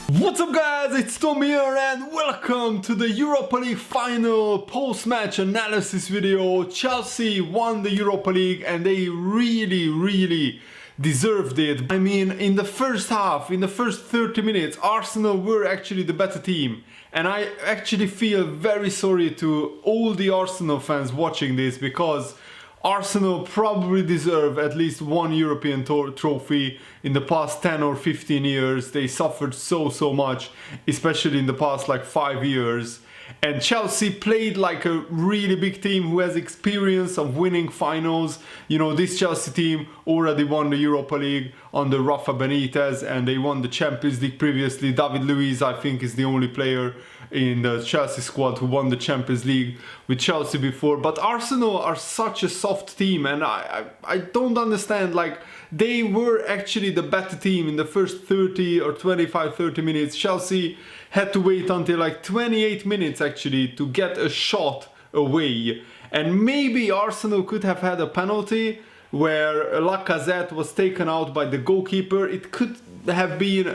What's up guys, it's Tom here and welcome to the Europa League final post-match analysis video. Chelsea won the Europa League and they really deserved it. I mean, in the first half, in the first 30 minutes, Arsenal were actually the better team. And I actually feel very sorry to all the Arsenal fans watching this, because Arsenal probably deserve at least one European trophy. In the past 10 or 15 years, they suffered so much, especially in the past like 5 years. And Chelsea played like a really big team who has experience of winning finals. You know, this Chelsea team already won the Europa League under Rafa Benitez, and they won the Champions League previously. David Luiz, I think, is the only player in the Chelsea squad who won the Champions League with Chelsea before. But Arsenal are such a soft team, and I don't understand. Like, they were actually the better team in the first 30 or 25-30 minutes. Chelsea had to wait until like 28 minutes actually to get a shot away. And maybe Arsenal could have had a penalty where Lacazette was taken out by the goalkeeper. It could have been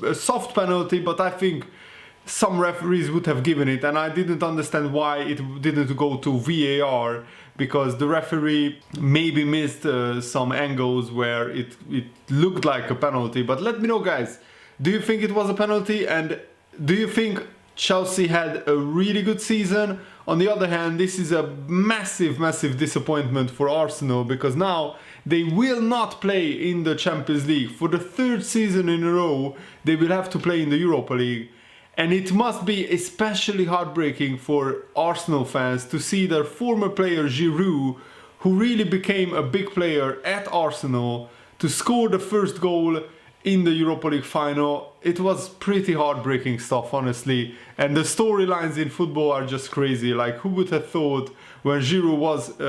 a soft penalty, but I think some referees would have given it, and I didn't understand why it didn't go to VAR, because the referee maybe missed some angles where it looked like a penalty. But let me know guys, do you think it was a penalty, and do you think Chelsea had a really good season? On the other hand, this is a massive disappointment for Arsenal, because now they will not play in the Champions League. For the third season in a row, they will have to play in the Europa League. And it must be especially heartbreaking for Arsenal fans to see their former player Giroud, who really became a big player at Arsenal, to score the first goal in the Europa League final. It was pretty heartbreaking stuff, honestly. And the storylines in football are just crazy. Like, who would have thought when Giroud was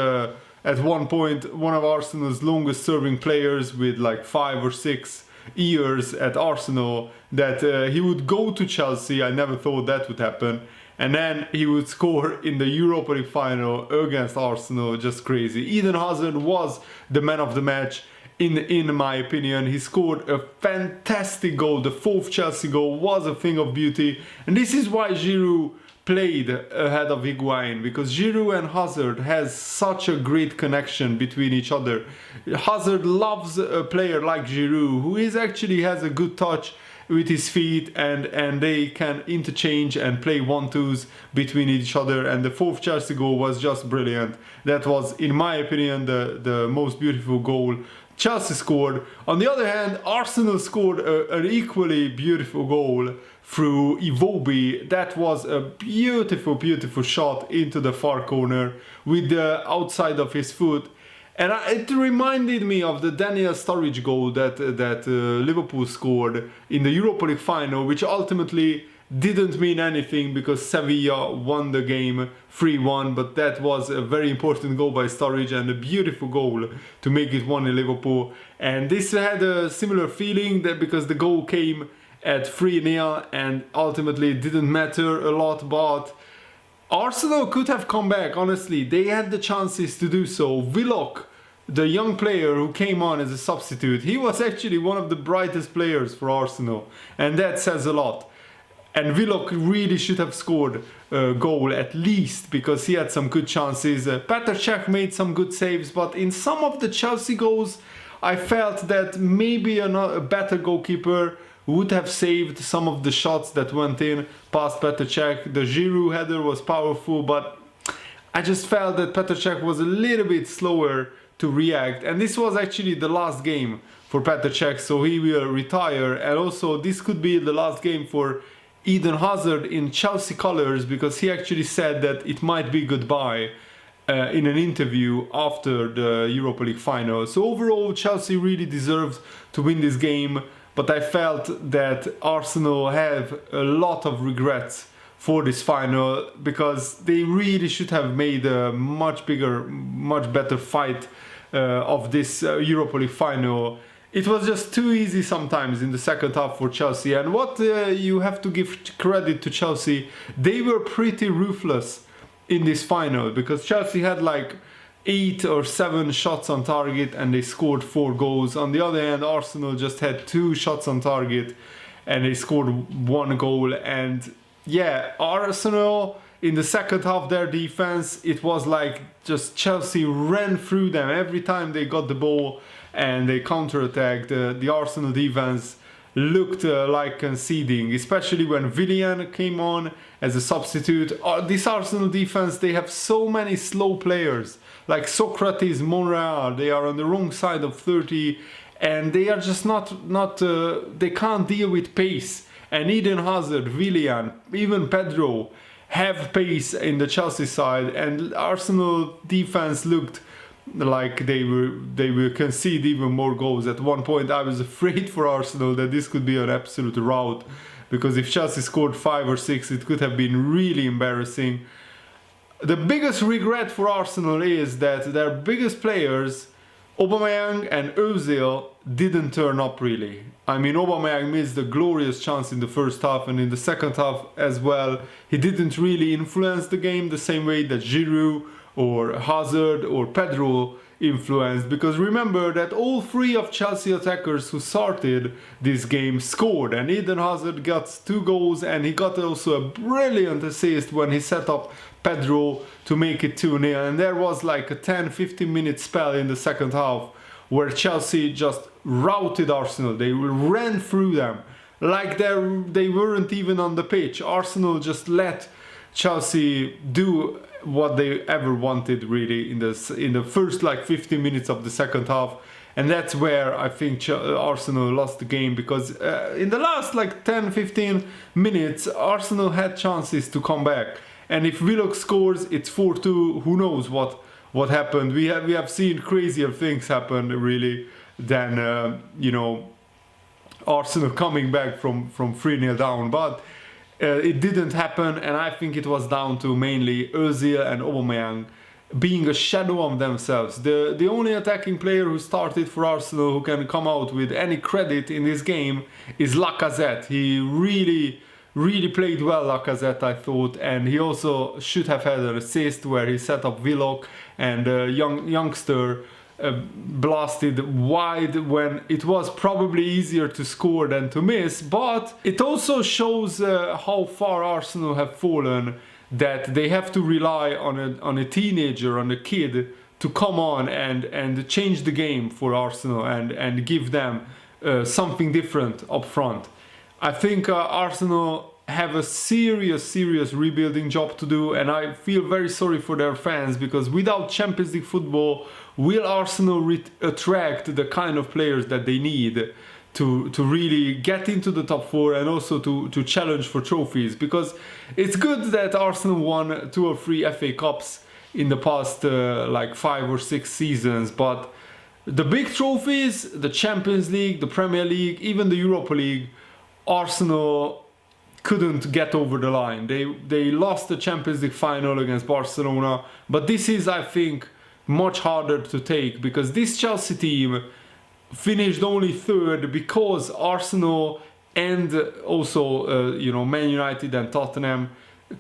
at one point one of Arsenal's longest serving players with like 5 or 6 years at Arsenal, that he would go to Chelsea. I never thought that would happen. And then he would score in the Europa League final against Arsenal. Just crazy. Eden Hazard was the man of the match in my opinion. He scored a fantastic goal. The fourth Chelsea goal was a thing of beauty. And this is why Giroud played ahead of Higuain, because Giroud and Hazard has such a great connection between each other. Hazard loves a player like Giroud, who actually has a good touch with his feet, and they can interchange and play 1-2s between each other. And the fourth Chelsea goal was just brilliant. That was, in my opinion, the most beautiful goal Chelsea scored. On the other hand, Arsenal scored an equally beautiful goal through Iwobi. That was a beautiful shot into the far corner with the outside of his foot. And it reminded me of the Daniel Sturridge goal that Liverpool scored in the Europa League final, which ultimately didn't mean anything because Sevilla won the game 3-1, but that was a very important goal by Sturridge and a beautiful goal to make it 1 in Liverpool. And this had a similar feeling, that because the goal came at 3-0 and ultimately it didn't matter a lot, but Arsenal could have come back. Honestly, they had the chances to do so. Willock, the young player who came on as a substitute, he was actually one of the brightest players for Arsenal, and that says a lot. And Willock really should have scored a goal at least, because he had some good chances. Petr Cech made some good saves, but in some of the Chelsea goals, I felt that maybe a better goalkeeper would have saved some of the shots that went in past Petr Cech. The Giroud header was powerful, but I just felt that Petr Cech was a little bit slower to react. And this was actually the last game for Petr Cech, so he will retire. And also, this could be the last game for Eden Hazard in Chelsea colours, because he actually said that it might be goodbye in an interview after the Europa League final. So overall, Chelsea really deserved to win this game, but I felt that Arsenal have a lot of regrets for this final, because they really should have made a much bigger, much better fight of this Europa League final. It was just too easy sometimes in the second half for Chelsea. And what you have to give credit to Chelsea, they were pretty ruthless in this final, because Chelsea had like 8 or 7 shots on target and they scored 4 goals. On the other hand, Arsenal just had 2 shots on target and they scored 1 goal. And yeah, Arsenal in the second half, their defense, it was like just Chelsea ran through them every time they got the ball and they counterattacked. The Arsenal defense looked like conceding, especially when Willian came on as a substitute. This Arsenal defense, they have so many slow players like Socrates, Monreal. They are on the wrong side of 30 and they are just not they can't deal with pace. And Eden Hazard, Willian, even Pedro have pace in the Chelsea side, and Arsenal defense looked like they will concede even more goals. At one point I was afraid for Arsenal that this could be an absolute rout, because if Chelsea scored 5 or 6 it could have been really embarrassing. The biggest regret for Arsenal is that their biggest players, Aubameyang and Ozil, didn't turn up really. I mean, Aubameyang missed a glorious chance in the first half, and in the second half as well, he didn't really influence the game the same way that Giroud or Hazard or Pedro influenced, because remember that all 3 of Chelsea attackers who started this game scored, and Eden Hazard got 2 goals and he got also a brilliant assist when he set up Pedro to make it 2-0. And there was like a 10-15 minute spell in the second half where Chelsea just routed Arsenal. They ran through them like they weren't even on the pitch. Arsenal just let Chelsea do what they ever wanted really in the first like 15 minutes of the second half. And that's where I think Arsenal lost the game, because in the last like 10-15 minutes Arsenal had chances to come back, and if Willock scores it's 4-2. Who knows what happened. We have seen crazier things happen really than you know, Arsenal coming back from 3-0 down, but it didn't happen. And I think it was down to mainly Ozil and Aubameyang being a shadow of themselves. The only attacking player who started for Arsenal who can come out with any credit in this game is Lacazette. He really played well, Lacazette, I thought, and he also should have had an assist where he set up Willock, and youngster blasted wide when it was probably easier to score than to miss. But it also shows how far Arsenal have fallen, that they have to rely on a teenager, on a kid, to come on and change the game for Arsenal and give them something different up front. I think Arsenal have a serious rebuilding job to do, and I feel very sorry for their fans, because without Champions League football, will Arsenal attract the kind of players that they need to really get into the top 4 and also to challenge for trophies? Because it's good that Arsenal won 2 or 3 FA Cups in the past like 5 or 6 seasons, but the big trophies, the Champions League, the Premier League, even the Europa League, Arsenal couldn't get over the line. They lost the Champions League final against Barcelona, but this is, I think, much harder to take, because this Chelsea team finished only 3rd because Arsenal and also you know, Man United and Tottenham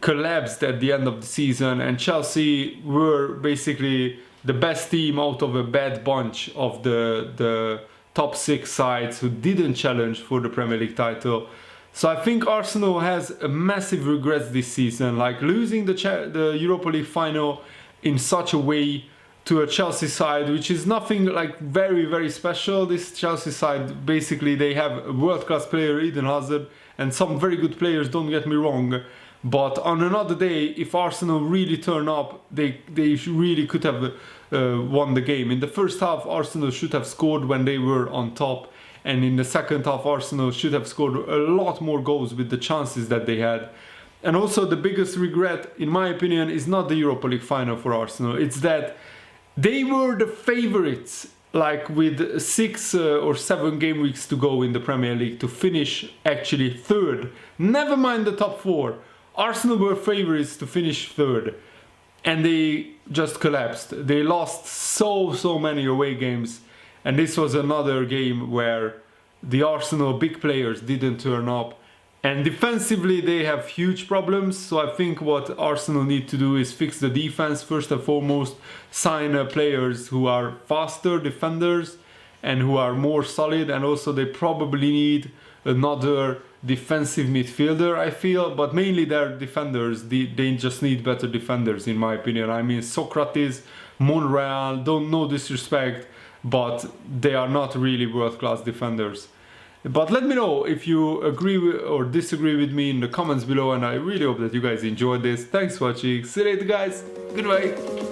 collapsed at the end of the season, and Chelsea were basically the best team out of a bad bunch of the top 6 sides who didn't challenge for the Premier League title. So I think Arsenal has a massive regrets this season, like losing the Europa League final in such a way to a Chelsea side which is nothing like very special. This Chelsea side, basically they have a world-class player, Eden Hazard, and some very good players, don't get me wrong, but on another day, if Arsenal really turn up, they really could have won the game. In the first half, Arsenal should have scored when they were on top, and in the second half, Arsenal should have scored a lot more goals with the chances that they had. And also the biggest regret, in my opinion, is not the Europa League final for Arsenal, it's that they were the favourites, like with 6 or 7 game weeks to go in the Premier League, to finish actually 3rd. Never mind the top 4. Arsenal were favourites to finish 3rd. And they just collapsed. They lost so many away games. And this was another game where the Arsenal big players didn't turn up. And defensively they have huge problems, so I think what Arsenal need to do is fix the defense first and foremost, sign players who are faster defenders, and who are more solid, and also they probably need another defensive midfielder, I feel, but mainly they're defenders. They just need better defenders, in my opinion. I mean, Socrates, Monreal, don't no disrespect, but they are not really world-class defenders. But let me know if you agree or disagree with me in the comments below, and I really hope that you guys enjoyed this. Thanks for watching. See you later, guys. Goodbye.